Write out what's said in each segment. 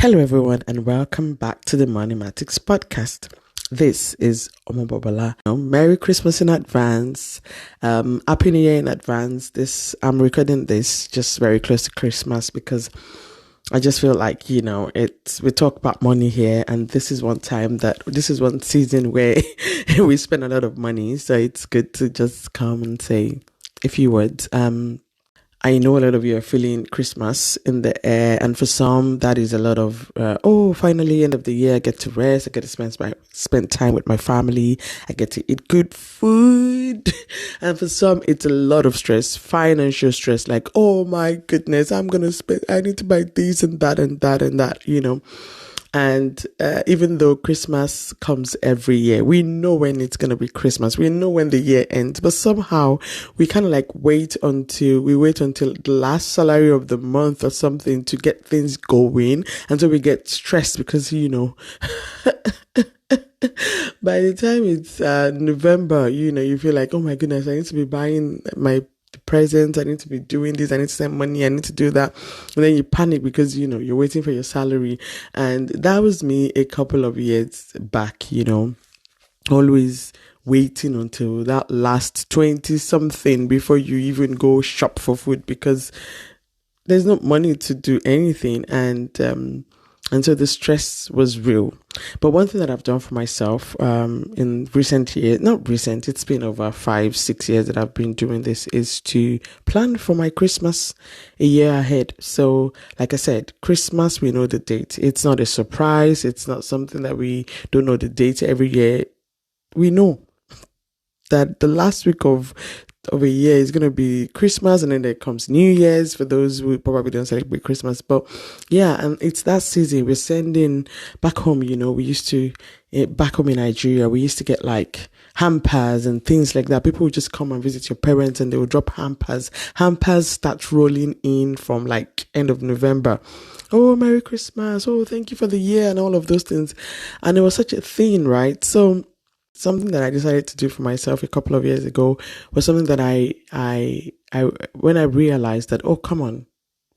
Hello, everyone, and welcome back to the Moneymatics podcast. This is Omobobala. Merry Christmas in advance. Happy New Year in advance. I'm recording this just very close to Christmas because I just feel like, we talk about money here, and this is one season where we spend a lot of money. So it's good to just come and say a few words. I know a lot of you are feeling Christmas in the air, and for some, that is a lot of, finally, end of the year, I get to rest, I get to spend time with my family, I get to eat good food, and for some, it's a lot of stress, financial stress, like, oh my goodness, I need to buy this and that and that and that, And even though Christmas comes every year, we know when it's going to be Christmas. We know when the year ends. But somehow we kind of wait until the last salary of the month or something to get things going. And so we get stressed because, by the time it's November, you feel like, oh my goodness, I need to be buying my presents, I need to be doing this, I need to send money, I need to do that. And then you panic because, you're waiting for your salary. And that was me a couple of years back, always waiting until that last 20 something before you even go shop for food because there's no money to do anything. And so the stress was real. But one thing that I've done for myself in recent years, it's been over 5-6 years that I've been doing this, is to plan for my Christmas a year ahead. So like I said, Christmas, we know the date. It's not a surprise. It's not something that we don't know the date every year. We know that the last week of a year is going to be Christmas, and then there comes New Year's for those who probably don't celebrate Christmas. But yeah, and it's that season. We're sending back home, we used to, back home in Nigeria, we used to get hampers and things like that. People would just come and visit your parents and they would drop hampers. Hampers start rolling in from end of November. Oh, Merry Christmas. Oh, thank you for the year and all of those things. And it was such a thing, right? So something that I decided to do for myself a couple of years ago was something that I when I realized that, oh, come on,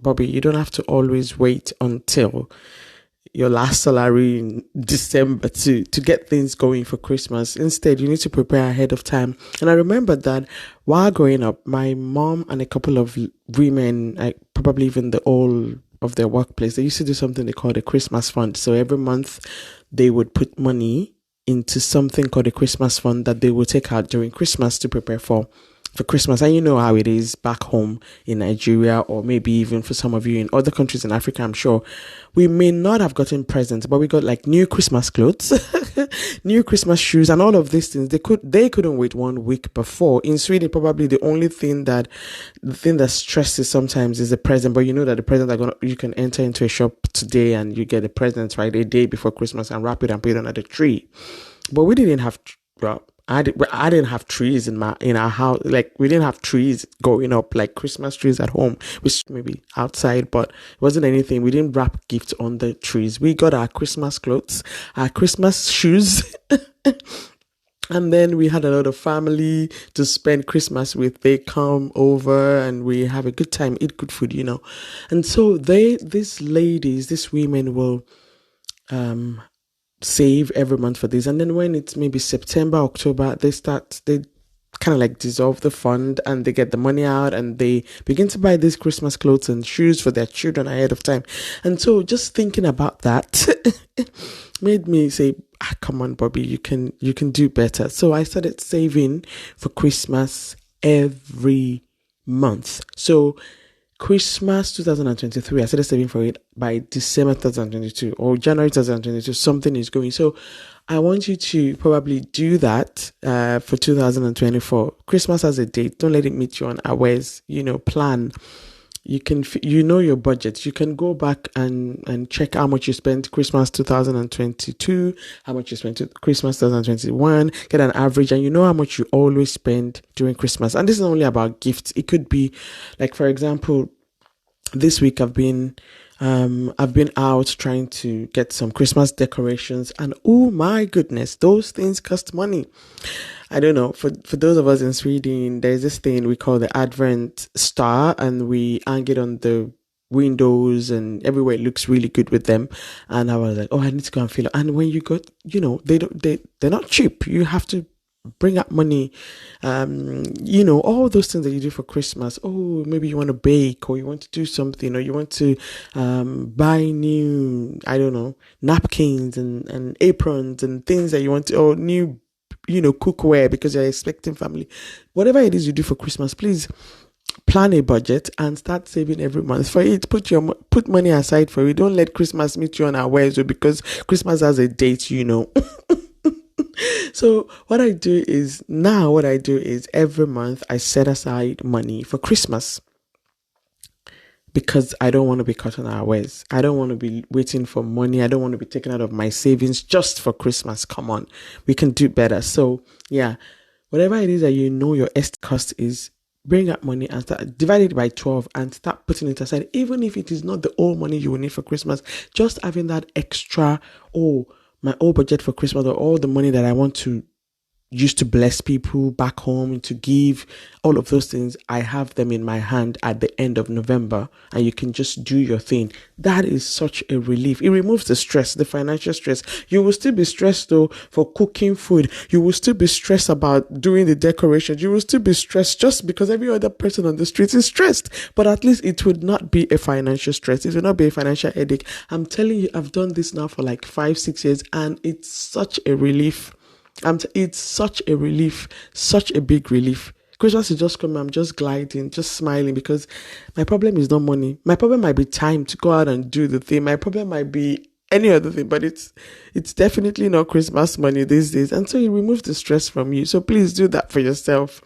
Bobby, you don't have to always wait until your last salary in December to get things going for Christmas. Instead, you need to prepare ahead of time. And I remembered that while growing up, my mom and a couple of women, probably even the all of their workplace, they used to do something they called a Christmas fund. So every month they would put money into something called a Christmas fund that they will take out during Christmas to prepare for Christmas. And you know how it is back home in Nigeria, or maybe even for some of you in other countries in Africa. I'm sure we may not have gotten presents, but we got new Christmas clothes, new Christmas shoes, and all of these things. They couldn't wait 1 week before. In Sweden, probably the thing that stresses sometimes is the present. But you know that the present you can enter into a shop today and you get a present right a day before Christmas and wrap it and put it under the tree. But we didn't have. I didn't have trees in our house. We didn't have trees going up, Christmas trees at home, which maybe outside, but it wasn't anything. We didn't wrap gifts on the trees. We got our Christmas clothes, our Christmas shoes. And then we had a lot of family to spend Christmas with. They come over and we have a good time, eat good food, And so these women will, save every month for this, and then when it's maybe September, October, they kind of dissolve the fund and they get the money out and they begin to buy these Christmas clothes and shoes for their children ahead of time. And so just thinking about that made me say, come on, Bobby, you can do better. So I started saving for Christmas every month. So Christmas 2023, I started saving for it by December 2022 or January 2022. Something is going. So I want you to probably do that for 2024. Christmas has a date. Don't let it meet you unawares. Plan. You can, your budget. You can go back and check how much you spent Christmas 2022, how much you spent Christmas 2021, get an average, and you know how much you always spend during Christmas. And this is not only about gifts. It could be, for example, this week I've been out trying to get some Christmas decorations, and oh my goodness, those things cost money. I don't know, for those of us in Sweden, there's this thing we call the Advent star, and we hang it on the windows and everywhere looks really good with them. And I was like, oh, I need to go and feel it. And when you go, they're not cheap. You have to bring up money, all those things that you do for Christmas. Oh, maybe you want to bake, or you want to do something, or you want to buy new, I don't know, napkins and aprons and things that you want to, or new, cookware because you're expecting family. Whatever it is you do for Christmas, please plan a budget and start saving every month for it. Put money aside for it. Don't let Christmas meet you unawares, because Christmas has a date, So what I do is every month I set aside money for Christmas, because I don't want to be caught unawares. I don't want to be waiting for money. I don't want to be taken out of my savings just for Christmas. Come on, we can do better. So yeah, whatever it is that your estimate cost is, bring up money and start divide it by 12 and start putting it aside. Even if it is not the whole money you will need for Christmas, just having that extra, my whole budget for Christmas, or all the money that I want to use to bless people back home and to give, all of those things, I have them in my hand at the end of November, and you can just do your thing. That is such a relief. It removes the stress, the financial stress. You will still be stressed though for cooking food. You will still be stressed about doing the decorations. You will still be stressed just because every other person on the street is stressed. But at least it would not be a financial stress. It will not be a financial headache. I'm telling you, I've done this now for like 5-6 years, and it's such a relief. It's such a relief, such a big relief. Christmas is just coming. I'm just gliding, just smiling, because my problem is not money. My problem might be time to go out and do the thing. My problem might be any other thing, but it's definitely not Christmas money these days. And so it removes the stress from you. So please do that for yourself.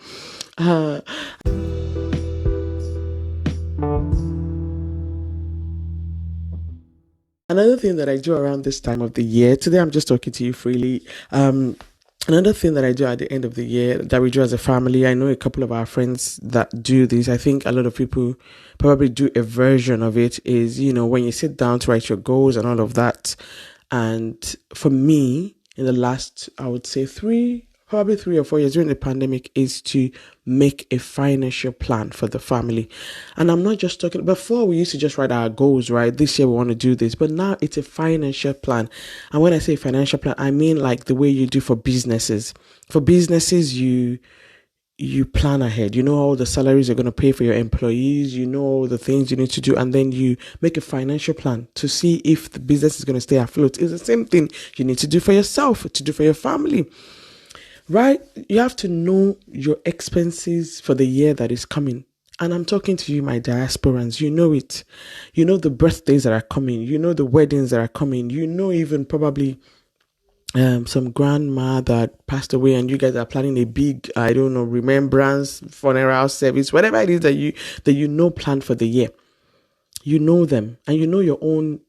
Another thing that I do around this time of the year, today I'm just talking to you freely. Another thing that I do at the end of the year, that we do as a family, I know a couple of our friends that do this. I think a lot of people probably do a version of it, is, when you sit down to write your goals and all of that. And for me, in the last, I would say 3 or 4 years during the pandemic, is to make a financial plan for the family. And I'm not just talking, before we used to just write our goals, right? This year we want to do this, but now it's a financial plan. And when I say financial plan, I mean like the way you do for businesses. For businesses, you plan ahead. You know all the salaries you're going to pay for your employees. You know all the things you need to do. And then you make a financial plan to see if the business is going to stay afloat. It's the same thing you need to do for yourself, to do for your family. Right? You have to know your expenses for the year that is coming. And I'm talking to you, my diasporans. You know it. You know the birthdays that are coming. You know the weddings that are coming. You know even probably some grandma that passed away, and you guys are planning a big, I don't know, remembrance, funeral service, whatever it is that you know planned for the year. You know them, and you know your own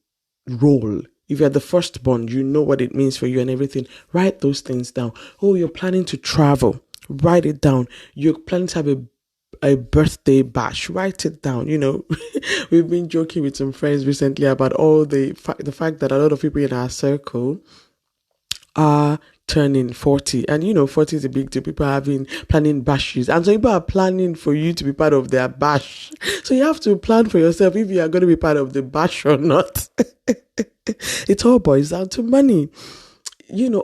role. If you're the firstborn, you know what it means for you and everything. Write those things down. Oh, you're planning to travel. Write it down. You're planning to have a birthday bash. Write it down. We've been joking with some friends recently about all the fact that a lot of people in our circle are turning 40, and 40 is a big deal. People are planning bashes, and so people are planning for you to be part of their bash. So you have to plan for yourself if you are going to be part of the bash or not. It all boils down to money.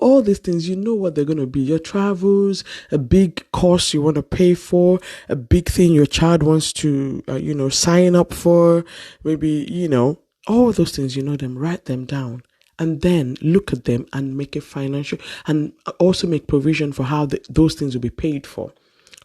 All these things, what they're going to be. Your travels, a big course you want to pay for, a big thing your child wants to, sign up for, maybe, all those things, them, write them down. And then look at them and make a financial, and also make provision for how those things will be paid for.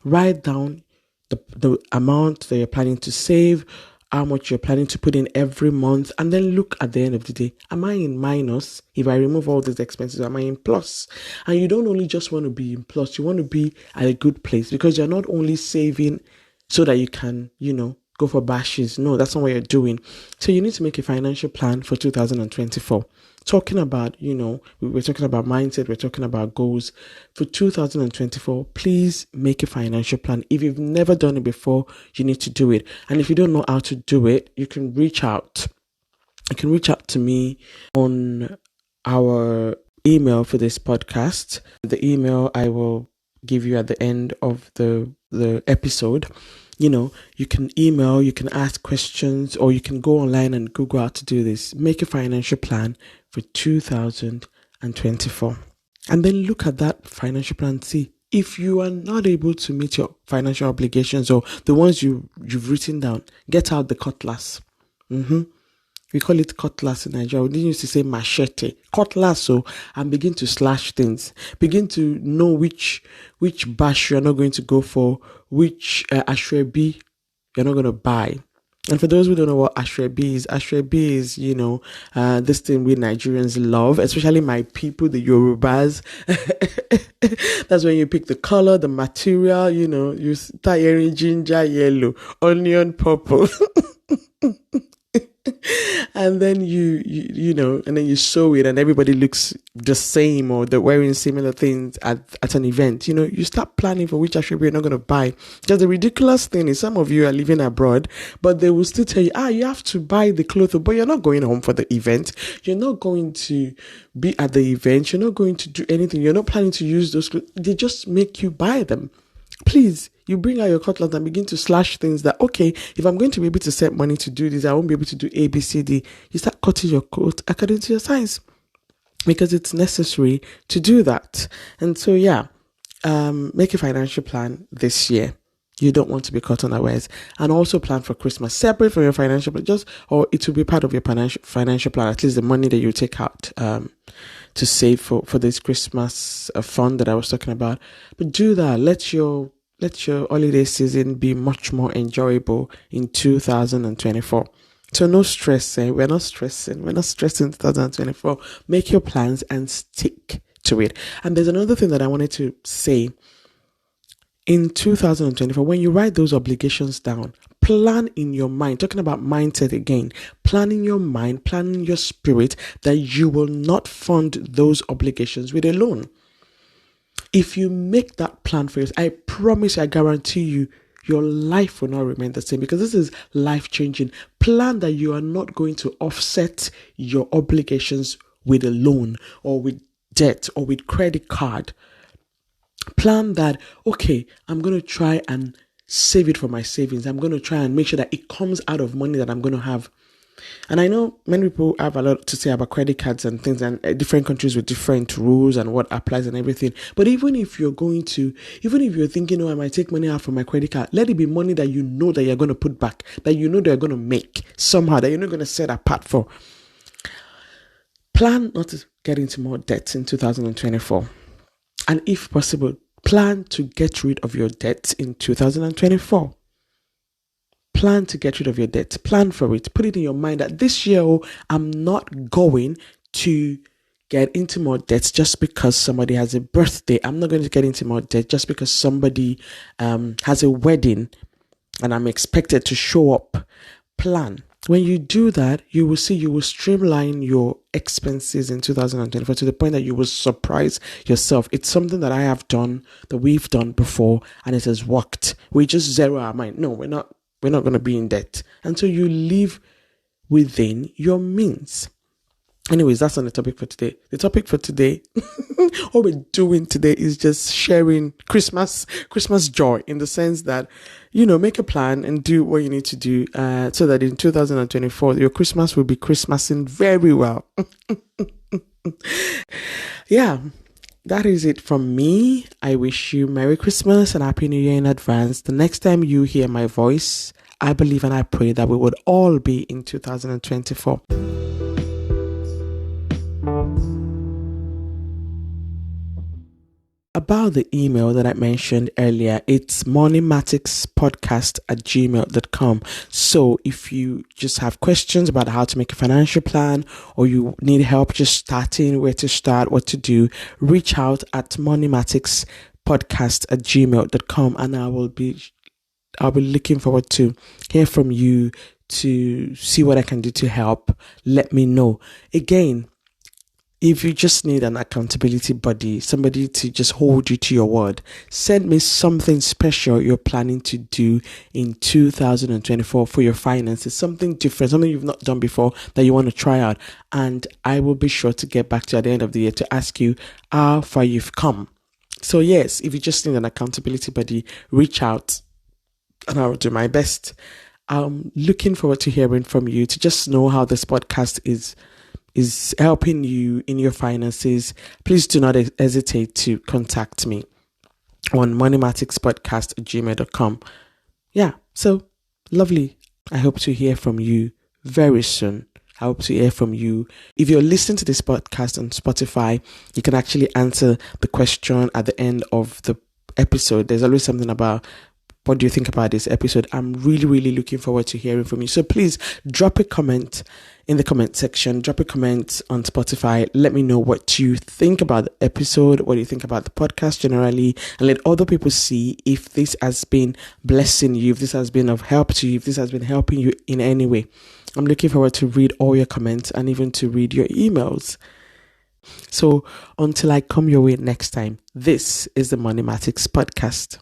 Write down the amount that you're planning to save, how much you're planning to put in every month, and then look at the end of the day. Am I in minus? If I remove all these expenses, am I in plus? And you don't only just want to be in plus, you want to be at a good place, because you're not only saving so that you can, go for bashes. No, that's not what you're doing. So you need to make a financial plan for 2024. Talking about, we're talking about mindset, we're talking about goals. For 2024, please make a financial plan. If you've never done it before, you need to do it. And if you don't know how to do it, you can reach out. You can reach out to me on our email for this podcast. The email I will give you at the end of the episode. You can email, you can ask questions, or you can go online and Google how to do this. Make a financial plan for 2024. And then look at that financial plan, see if you are not able to meet your financial obligations or the ones you've written down, get out the cutlass. We call it cutlass in Nigeria. We didn't used to say machete. Cutlass, and begin to slash things. Begin to know which bash you're not going to go for, which ashrebi you're not going to buy. And for those who don't know what ashrebi is this thing we Nigerians love, especially my people, the Yorubas. That's when you pick the color, the material, you start hearing ginger, yellow, onion, purple. And then and then you sew it and everybody looks the same, or they're wearing similar things at an event. You start planning for which ashrebi you're not going to buy. Because the ridiculous thing is some of you are living abroad, but they will still tell you, you have to buy the clothes, but you're not going home for the event. You're not going to be at the event. You're not going to do anything. You're not planning to use those clothes. They just make you buy them. Please, you bring out your cutlass and begin to slash things that, okay, if I'm going to be able to send money to do this, I won't be able to do A, B, C, D. You start cutting your coat according to your size because it's necessary to do that. And so, make a financial plan this year. You don't want to be caught unawares. And also plan for Christmas, separate from your financial plan, or it will be part of your financial plan, at least the money that you take out to save for this Christmas fund that I was talking about. But do that. Let your holiday season be much more enjoyable in 2024. So no stress. We're not stressing. We're not stressing 2024. Make your plans and stick to it. And there's another thing that I wanted to say. In 2024, when you write those obligations down, plan in your mind, talking about mindset again, plan in your mind, plan in your spirit that you will not fund those obligations with a loan. If you make that plan for yourself, I promise, I guarantee you, your life will not remain the same, because this is life-changing. Plan that you are not going to offset your obligations with a loan or with debt or with credit card. Plan that, okay, I'm going to try and save it for my savings. I'm going to try and make sure that it comes out of money that I'm going to have. And I know many people have a lot to say about credit cards and things, and different countries with different rules and what applies and everything. But even if you're thinking, I might take money out from my credit card, let it be money that you know that you're going to put back, that you know that you're going to make somehow, that you're not going to set apart for. Plan not to get into more debts in 2024. And if possible, plan to get rid of your debts in 2024. Plan to get rid of your debt. Plan for it. Put it in your mind that this year, I'm not going to get into more debts just because somebody has a birthday. I'm not going to get into more debt just because somebody has a wedding and I'm expected to show up. Plan. When you do that, you will streamline your expenses in 2024 to the point that you will surprise yourself. It's something that I have done, that we've done before, and it has worked. We just zero our mind. No, we're not going to be in debt. And so you live within your means. Anyways, that's not the topic for today. The topic for today, what we're doing today is just sharing Christmas joy, in the sense that, make a plan and do what you need to do so that in 2024, your Christmas will be Christmasing very well. Yeah, that is it from me. I wish you Merry Christmas and Happy New Year in advance. The next time you hear my voice, I believe and I pray that we would all be in 2024. About the email that I mentioned earlier, it's moneymaticspodcast@gmail.com. So if you just have questions about how to make a financial plan, or you need help just starting, where to start, what to do, reach out at moneymaticspodcast@gmail.com, and I'll be looking forward to hear from you, to see what I can do to help. Let me know. Again, if you just need an accountability buddy, somebody to just hold you to your word, send me something special you're planning to do in 2024 for your finances, something different, something you've not done before that you want to try out. And I will be sure to get back to you at the end of the year to ask you how far you've come. So yes, if you just need an accountability buddy, reach out. and I'll do my best. I'm looking forward to hearing from you, to just know how this podcast is helping you in your finances. Please do not hesitate to contact me on moneymaticspodcast@gmail.com. Yeah, so lovely. I hope to hear from you very soon. I hope to hear from you. If you're listening to this podcast on Spotify, you can actually answer the question at the end of the episode. There's always something about, what do you think about this episode? I'm really, really looking forward to hearing from you. So please drop a comment in the comment section. Drop a comment on Spotify. Let me know what you think about the episode. What do you think about the podcast generally? And let other people see if this has been blessing you, if this has been of help to you, if this has been helping you in any way. I'm looking forward to read all your comments and even to read your emails. So until I come your way next time, this is the Money Matics Podcast.